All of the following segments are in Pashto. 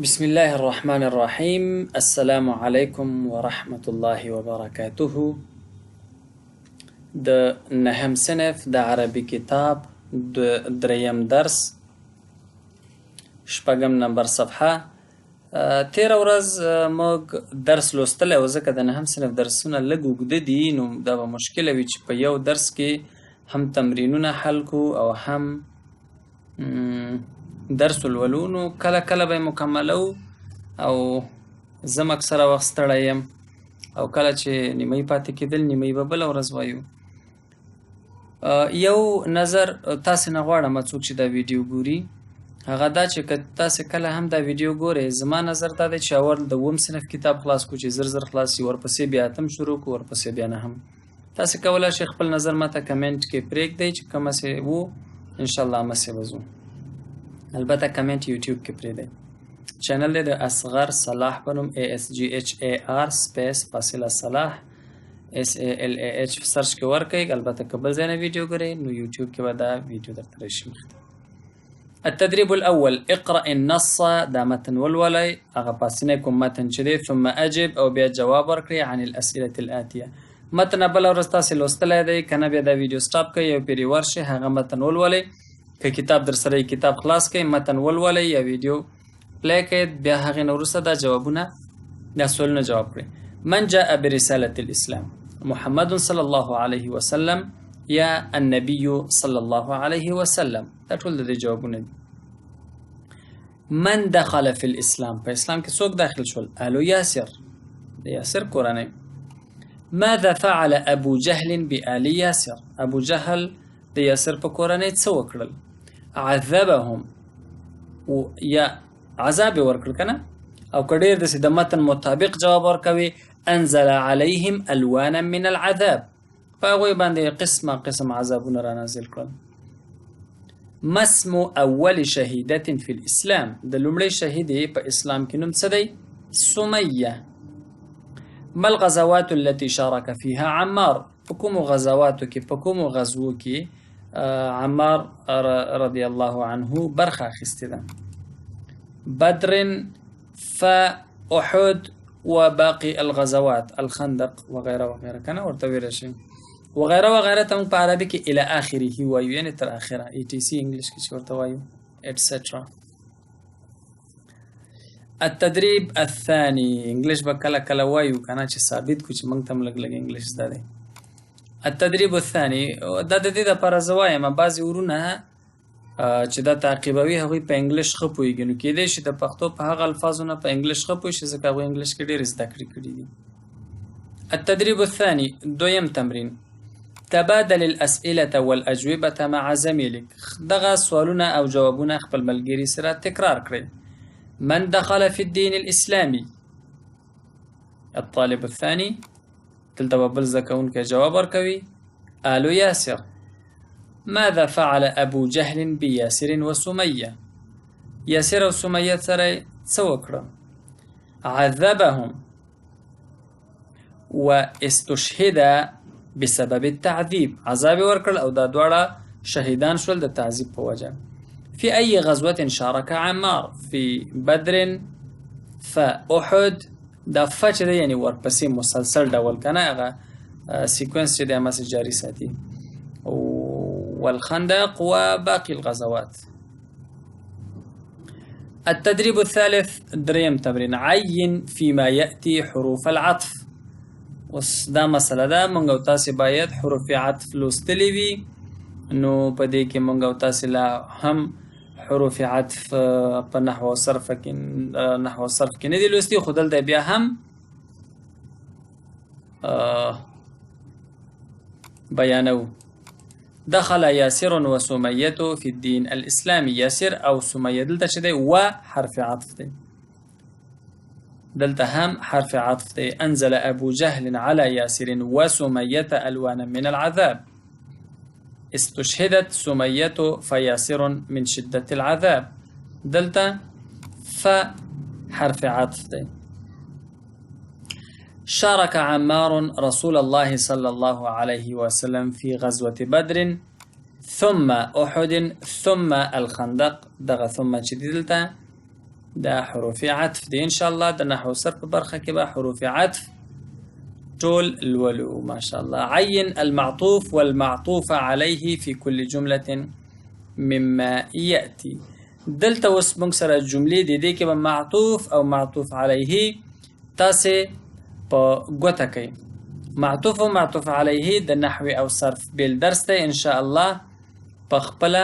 بسم الله الرحمن الرحیم. السلام علیکم ورحمة الله وبرکاته. د نهم صنف د عربي کتاب دریم درس شپږم نمبر صفحه. تیره ورځ موږ درس لوستلی و، ځکه د نهم صنف درسونه لږ اوږده دي، نو دا به مشکله وي چې په یو درس کې هم تمرینونه حل کو او هم درس ولولو. نو کله کله به مکملو او زم اکثره وخت ستړی یم، او کله چې نیمه پاتې کېدل نیمه به بله ورځ وایو. یو نظر تاسې نه غواړم څوک چې دا ویډیو ګوري، هغه دا چې که تاسې کله هم دا ویډیو ګورئ، زما نظر دا دی چې اول د اووم صنف کتاب خلاص کړو چې زر زر خلاص شي، ورپسې بیا اتم شروع کړو، ورپسې بیا نهم. تاسې کولی شئ خپل نظر ماته کمنټ کې پرېږدئ چې کومسې وو، انشاءالله همسې به ځو. البته کمنټ یوټیوب کې پرېږدئ. چینل دی د اصغر صلاح په نوم ASGHAR سپیس فاصله صلاح SALAH سرچ کې ورکئ. البته که بل ځای نه ویډیو ګورئ نو یوټیوب کې به دا ویډیو درته راشي مخته. التدريب الأول اقرأ النص، دا متن ولولئ، هغه پاسنی کوم متن چې دی، ثم اجب او بیا جواب ورکړئ عن الأسئلة الآتیه. متن بله ورځ تاسې لوستلی دی، که نه بیا دا ویډیو سټاپ کړئ او پرې ورشئ، هغه متن ولولئ. که کتاب در سره کتاب خلاص کړئ، متن ولولئ یا ویډیو پلی کړئ، بیا هغې نه وروسته دا جوابونه دا سوالونه جواب کړئ. من جاء برسالة الإسلام؟ محمد صلی الله علیه وسلم یا النبي صلی الله علیه وسلم. دا ټول د دې جوابونه دي. من دخل فی الاسلام؟ په اسلام کې څوک داخل شول؟ آل یاسر، د یاسر کورنۍ. ماذا فعل ابو جهل بآل یاسر؟ ابو جهل د یاسر په کورنۍ څه وکړل؟ عذبهم، یا عذاب ورکړ کنه، او که ډېر داسې د متن مطابق جواب ورکوي انزل علیهم الوانا من العذاب، په هغوی باندې قسمه قسم عذابونه را نازل کړل. ما اسم اول شهیدة فی الاسلام؟ د لومړۍ شهیدې په اسلام کې نوم څه دی؟ سمیه. ما الغزوات التي شارك فيها عمار؟ په کومو غزواتو کې، په کومو غزوو کې عمار رضی الله عنه برخه اخیستې ده؟ بدر، فاحد وباقي الغزوات، الخندق وغيره وغيره. کنه ورته ویل شي وغيره وغيره ته په عربي کې الى اخره وایو، یعنی تر اخره. ETC انګلیش کې ورته وایو etc. التدريب الثاني انګلیش به کله کله وایو کنه چې ثابت کو چې موږ تم لګ لګ انګلیش زده دی. التدريب الثاني دا د دې لپاره زه وایم بعضې ورونه چې دا تعقیبوي هغوی په انګلیش ښه پوهېږي، نو کیدای شي د پښتو په هغه الفاظو نه په انګلیش ښه پوه شي، ځکه هغوی انګلیش کې ډېر زده کړې کړي دي. التدريب الثاني دویم تمرین. تبادل الأسئلة والأجوبة مع زميلك. دغه سوالونه او جوابونه خپل ملګري سره تکرار کړئ. من دخل في الدين الإسلامي؟ الطالب الثاني دلته به بل زده کوونکی جواب ورکوي آل یاسر. ماذا فعل ابو جهل بياسر وسميه؟ یاسر او سمیه سره څه وکړه؟ عذبهم واستشهد بسبب التعذيب، عذاب ورکړل او دا دواړه شهیدان شول د تعذیب په وجه. في أي غزوة شارك عمار؟ في بدر، فأحد. دا فچ دی یعنی ورپسې مسلسل ډول کنه، هغه سیکوینس چې دی همسې جاري ساتي. والخندق وباقي الغزوات. التدريب الثالث دریم تمرین. عين فيما يأتي حروف العطف. اوس دا مسله ده، مونږ او تاسې باید حروف عطف لوستلی وي، نو په دې کې مونږ او تاسې لا هم حروف عطف په نحو او صرف کې نه دي لوستي، خو دلته بیا هم بیانو. دخل یاسر و سمیه فی الدین الاسلامی. یاسر او سمیه دلته چې دی و حرف عطف دی، دلته هم حرف عطف دی. انزل ابو جهل على یاسر و سمیه الوانا من العذاب. استشهدت سمية فياسر من شدة العذاب. دلتا فحرف عطف دي. شارك عمار رسول الله صلى الله عليه وسلم في غزوة بدر ثم أحد ثم الخندق. دغه ثم چې دلته دا حروف عطف دي ان شاء الله. د نحو صرف په برخه کې به حروف عطف ټول لولو ما شاء الله. عين المعطوف والمعطوف عليه في كل جملة مما يأتي. دلته اوس موږ سره جملې دي دې کې به معطوف او معطوف علیه تاسې په ګوته کوي. معطوف او معطوف علیه د نحو او صرف بیل درس دی ان شاء الله. په خپله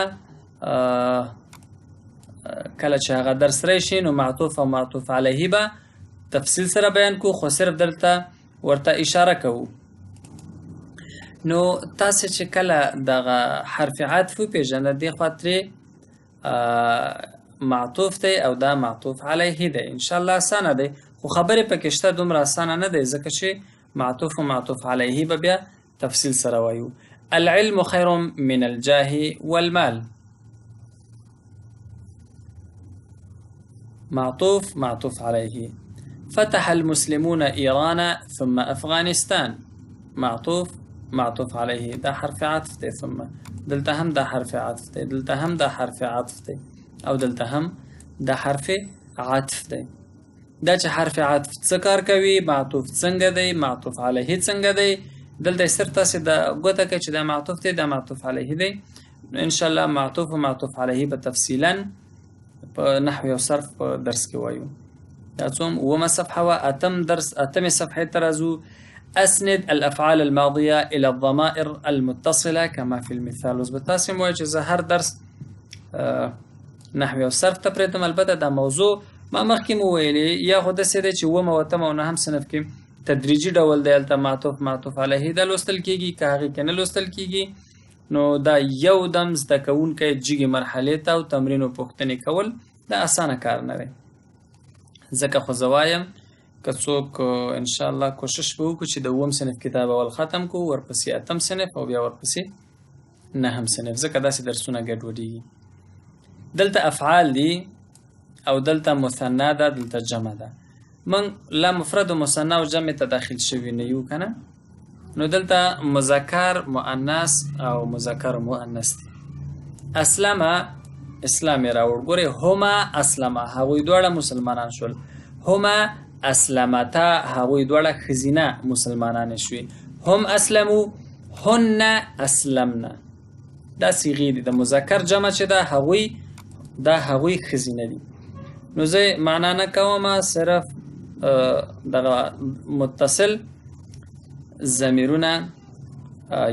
کله چې هغه درس راشي نو معطوف او معطوف علیه به تفصیل سره بیان کو، خو صرف دلته ورته اشاره کوو. نو تاسې چې کله دغه حرف عطف وپېژنه دې خوا ترې معطوف دی او دا معطوف علیه دی. ان شاء الله اسانه دی، خو خبرې پکې شته دومره اسانه نه دی ځکه چې معطوف و معطوف علیه به بیا تفصیل سره وایو. العلم خیر من الجاه والمال. معطوف معطوف عليه. فتح المسلمون إيران ثم أفغانستان. معطوف معطوف عليه دا حرف عطف دی. ثم دلته هم دا حرف عطف دی، دلته هم دا حرف عطف دی، او دلته هم دا حرف عطف دی. دا چې حرف عطف څه کار کوي، معطوف څنګه دی، معطوف علیه څنګه دی، دلته صرف تاسې دا ګوته کوئ چې دا معطوف دی دا معطوف علیه دی. ان شاء الله معطوف و معطوف علیه به تفصیلا په نحو او صرف په درس کې وایو. دا څوم اومه صفحه وه. اتمې صفحې ته راځو. اسند الافعال الماضيه الى الضمائر المتصله كما في المثال. اوس به تاسې وایئ چې زه هر درس نحو او صرف ته پرېږدم. البته دا موضوع ما مخکې مو ویلې، یا خو داسې دی چې اومه او اتمه او نهم صنف کې تدریجي ډول دی، هلته معطوف معطوف علیه دا لوستل کېږي، که هغې کې نه لوستل کېږي نو دا یو دم زده کوونکی جګې مرحلې ته او تمرین او پوښتنې کول دا اسانه کار نه دی. ځکه خو زه وایم که څوک ان شاء الله کوشش به وکړو چې د اووم صنف کتاب اول ختم کړو، ورپسې اتم صنف او بیا ورپسې نهم صنف، ځکه داسې درسونه ګډوډېږي. دلته افعال دي او دلته مثنا ده، دلته جمع ده. من لا مفرد و مثنا او جمع ته داخل شوي نه یو که نه، نو دلته مذکر مؤنث او مذکر مؤنث دي. اسلمه اسلام یې راوړ. ګورئ هما اسلمه هغوی دواړه مسلمانان شول. هما اسلمتا هغوی دواړه ښځینه مسلمانانې شوې. هم اسلمو هن اسلمنا. دا صیغې دي د مذکر جمع چې ده هغوی دا هغوی ښځینه دي. نو زه معنا نه کومه، صرف دغه متصل ضمیرونه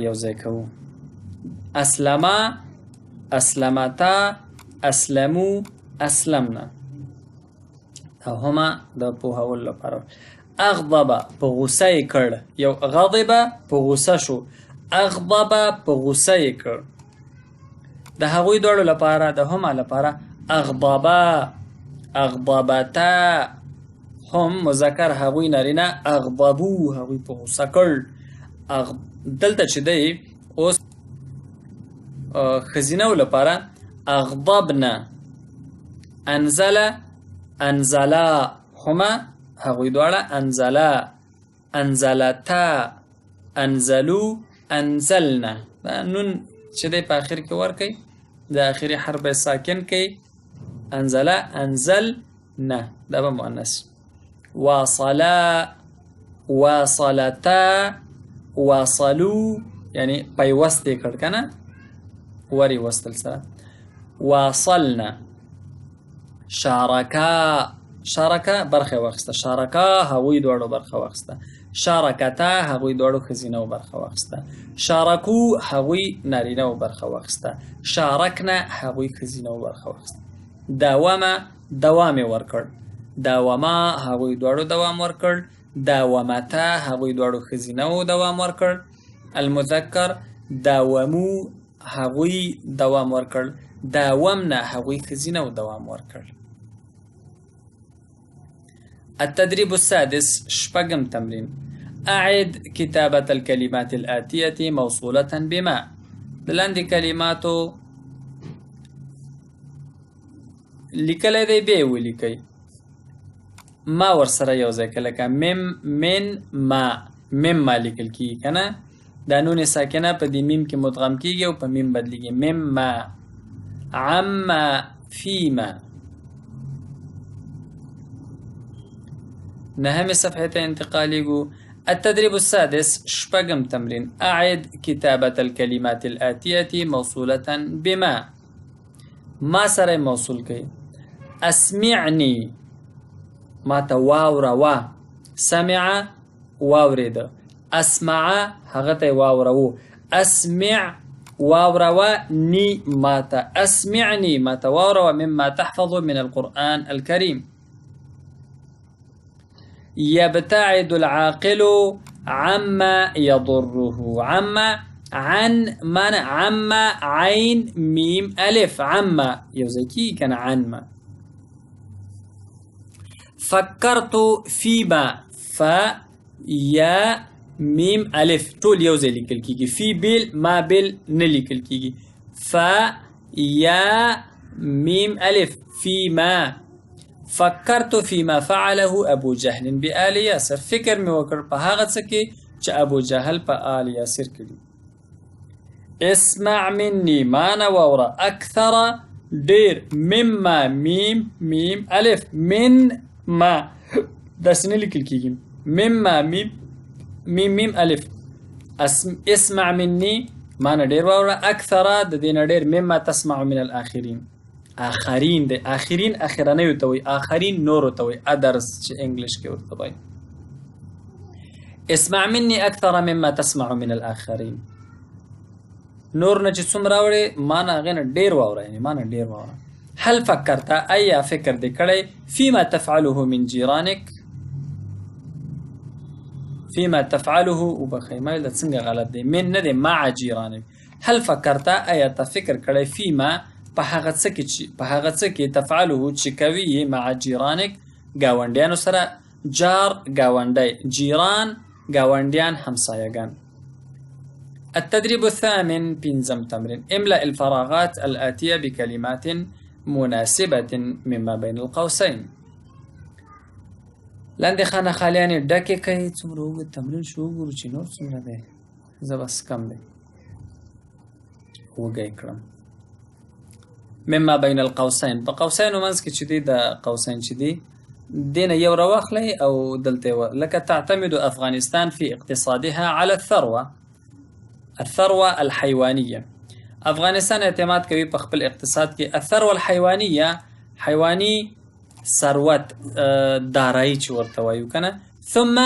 یو ځای کوو. اسلمه اسلمتا اسلمو اسلمنا. او هما د پوهولو لپاره. اغضب په غوسه یې کړ. یو غضب په غوسه شو، اغضب په غوسه یې کړ. د هغوی دواړو لپاره د هما لپاره اغضبا اغضبتا. هم مذکر هغوی نارینه اغضبو هغوی په غوسه کړ. دلته چې دی اوس ښځینهو لپاره اغضبنا انزل انزلا. هما هغوی دواړه انزلا انزلتا انزلو انزلنا. دا نون چې دی په آخر کې ورکوي د آخري حرف ساکن کوي. انزلا انزلنا دا به مؤنث. واصلا واصلتا واصلو یعنی پیوست یې کړ که نه، ور یې وستل سره. واصلنا. شارکا شارکه برخه واخیسته. شارکا هغوی دواړو برخه واخیسته. شارکتا هغوی دواړو ښځینهو برخه واخیسته. شارکو هغوی نارینهو برخه واخیسته. شارکنا هغوی ښځینهو برخه واخیسته. داومه دوام یې ورکړ. داوما هغوی دواړو دوام ورکړ. داومتا هغوی دواړو ښځینهو دوام ورکړ. المذکر داومو هغوی دوام ورکړ. داومنا هغوی ښځینهو دوام ورکړ. التدريب السادس شپږم تمرين. أعد كتابة الكلمات الآتية موصولة بما. د لاندې کلماتو لیکلی دی بیا یې ولیکئ. ما ورسره یو ځای که لکه مم من ما. مم ما لیکل کېږي که نه، دا نون ساکنه په دې میم کې مدغم کېږي او په میم بدلېږي. مم ما عما فیما. نهمي صفحة انتقاليقو. التدريب السادس شبقم تمرين. أعد كتابة الكلمات الآتية موصولة بما. ما سره موصول كي. أسمعني ما تواورا وا. سمع واورد. أسمع هغتي واورو. أسمع واوروا ني ماتا. أسمعني ما تواوروا مما تحفظ من القرآن الكريم. يبتعد العاقل عما يضره. عما عن من عما عين ميم ألف. عما يوزيكي كان عن ما. فكرت فيما. يا ميم ألف طول يوزي لكل كيجي. في بيل ما بيل نلكل كيجي. يا ميم ألف فيما. فكرت فيما فعله أبو جهل بآل ياسر. فكر مي وكر بهاغت سكي أبو جهل بآل ياسر كلي. اسمع مني ما نوورا أكثر دير مما ميم ميم ألف من ما دسني لك الكيجي. مما ميم ميم ميم ألف. اسمع مني ما ندير وورا أكثر دين دير مما تسمع من الآخرين. آخرين دي آخرين آخرانه يتوي. آخرين نور توي. أدرس إنجليش كي ورتباي. اسمع مني أكثر مما تسمع من الآخرين. نور نجي سمراوري مانا غين دير وورا يعني مانا دير وورا. هل فكرت أي فكر دي كري فيما تفعله من جيرانك؟ فيما تفعله وبخي ما يلد سنغ غلط دي من ندي مع جيرانك. هل فكرت أي فكر كري فيما بحاغت سكي تفعله تشكوي مع جيرانك؟ غاونديان سرا جار غاوندي جيران غاونديان همسايغان. التدريب الثامن بينزم تمرين. املأ الفراغات الآتية بكلمات مناسبة مما بين القوسين. لاندې خانه خالیانې ډکې کوي. څومره اوږد تمرین شو وګورو چې نور څومره دی. زه بس کم دی وږی کړم. مما بین القوسین په قوسینو منځ کې چې دی د قوسین چې دی دینه یو راواخلی او دلته لکه تعتمد افغانستان في اقتصادها على الثروة الحيوانية. افغانستان اعتماد کوي په خپل اقتصاد کې الثروة الحيوانية. حيواني ثروت دارایی چې ورته وایو کنه. ثم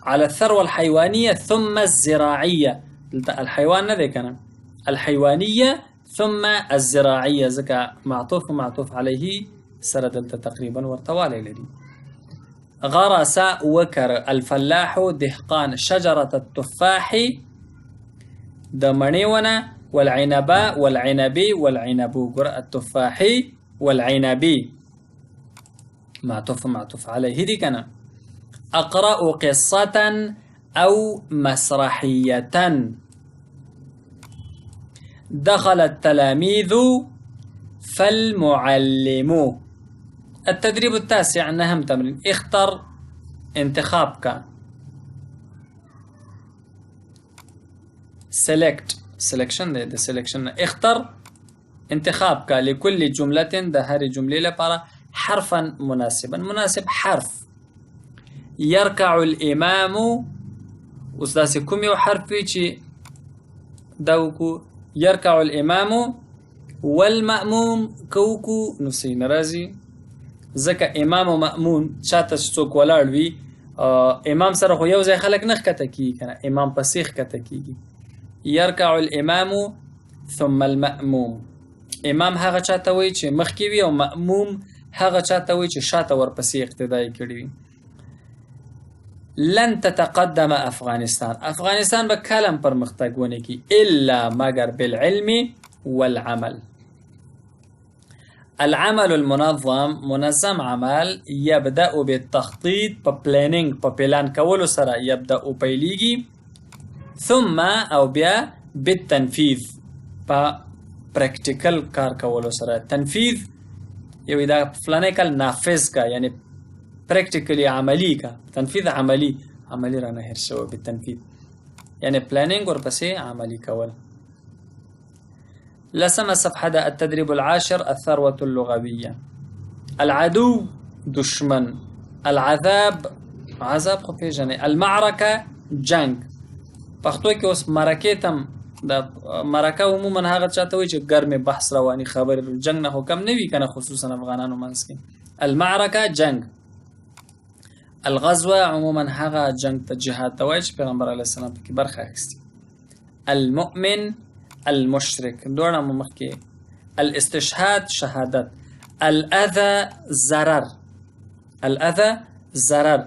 على الثروة الحيوانية ثم الزراعية. الحيوان نه دی کنه. الحيوانية ثم الزراعية ځکه معطوف ومعطوف عليه سره دلته تقریبا ورته والی لري. غرس وكر الفلاح دهقان شجرة التفاح د مڼې ونه والعنباء والعنبي والعنب. التفاح والعنبي معطوف عليه دي كنا. أقرأ قصة أو مسرحية. دخل التلاميذ فالمعلم. التدريب التاسع نهم تمرين. اختر انتخابك. selection ده selection. اختر انتخابك لكل جملة ده هر جملة لبارا حرفا مناسبا. مناسب حرف. يركع الإمام أستاذ كم حرفي چي دوكو. يركع الإمام والمأموم كوكو نفسي نرازي زكا إمام ومأمون شاته څوک ولاړ وي. امام سره خو یو ځای خلک نه ښکته کیږي کنه. امام پسې ښکته کیږي. يركع الإمام ثم المأموم. امام هغه چاته وي چې مخکې وي او مأموم هغه چاته وي چې شاته ورپسې اقتدای کړي وي. لن تتقدم افغانستان. افغانستان به کلم پرمختګ ونه کی الا مگر بالعلم والعمل. العمل المنظم منظم عمل يبدأ بالتخطيط ببلانينج ببلان کولو سره يبدأ پیلیږي. ثم او بیا بالتنفيذ پریکټیکل کار کولو سره. تنفيذ یو دا فلانه کل نافذ کا یعنی پریکټیکلی عملی کا. تنفيذ عملی را نه هر شو بالتنفيذ يعني بلانينج ورپسې عملی کول. لسم صفحة التدريب العاشر الثروة اللغوية. العدو دشمن العذاب عذاب خو پیژنې. المعرکه جنگ. پښتو کې اوس مرکې تم د مرکه عموما هغه چاته وایي چې ګرمې بحث رواني خبرې جنگ نه حکم نه وي کنه، خصوصا افغانانو منځ کې. المعرکه جنگ. الغزوه عموما هغه جنگ ته جهاد ته وایي چې پیغمبر علیه السلام پکې برخه اخیستې. المؤمن المشرک دواړه مو مخکې. الاستشهاد شهادت. الاذى ضرر. الاذى ضرر.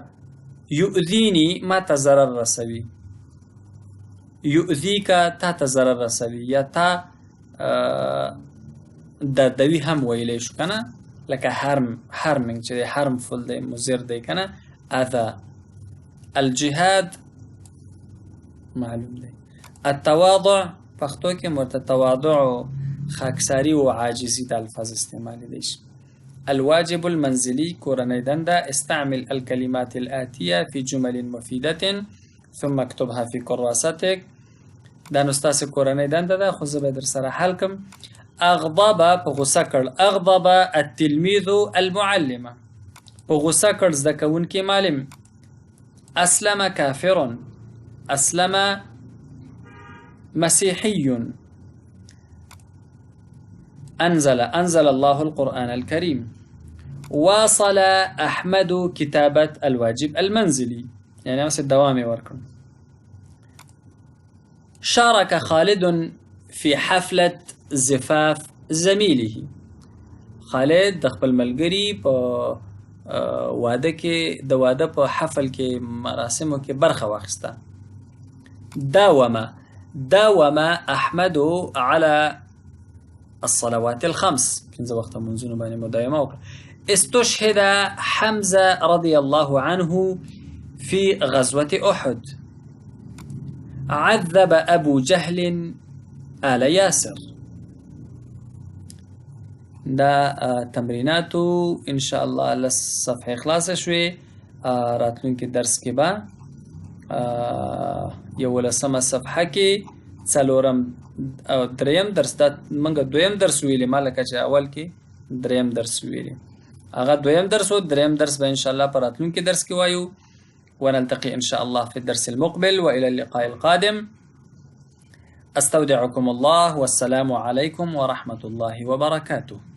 یؤذینی ما ته ضرر رسوي. یؤذیک تا ته ضرر رسوي یا تا دردوي هم ویلی شو کنه، لکه harming چې دی harmful دی مضر دی کنه. اذى. الجهاد معلوم دی. التواضع پښتو کې مرته تواضع او خاکساری او عاجزی د الفاظ استعمال دي. الواجب المنزلي کورنۍ دنده. استعمل الكلمات الآتية في جمل مفيدة ثم اكتبها في كراستك. دا نو ستاسې کورنۍ دنده ده، خو زه به در سره حل کړم. اغضب په غوسه کړ. اغضب التلميذ المعلم. په غوسه کړ زده کوونکی معلم. اسلم کافر. اسلم مسيحي. أنزل الله القرآن الكريم. واصل أحمد كتابة الواجب المنزلي، يعني أمس الدوامي وركم. شارك خالد في حفلة زفاف زميله. خالد د خپل ملګري په واده کې د واده په حفل کې مراسمو کې برخه واخیسته. داوم احمد على الصلوات الخمس. پنځه وخته منځونه باندې مداومه وکړه. استشهد حمزه رضي الله عنه في غزوة أحد. عذب أبو جهل آل ياسر. دا تمریناتو ان شاء الله لس صفحه خلاصه شوي. راتلونکي درس کې به یو لسمه صفحه کې څلورم او دریم درس. دا منګه دویم درس ویلې مالکه چې اول کې دریم درس ویلې، هغه دویم درس او دریم درس به ان شاء الله پر راتلونکي درس کې وایو. ونلتقي ان شاء الله في الدرس المقبل، والى اللقاء القادم. استودعكم الله والسلام عليكم ورحمة الله وبركاته.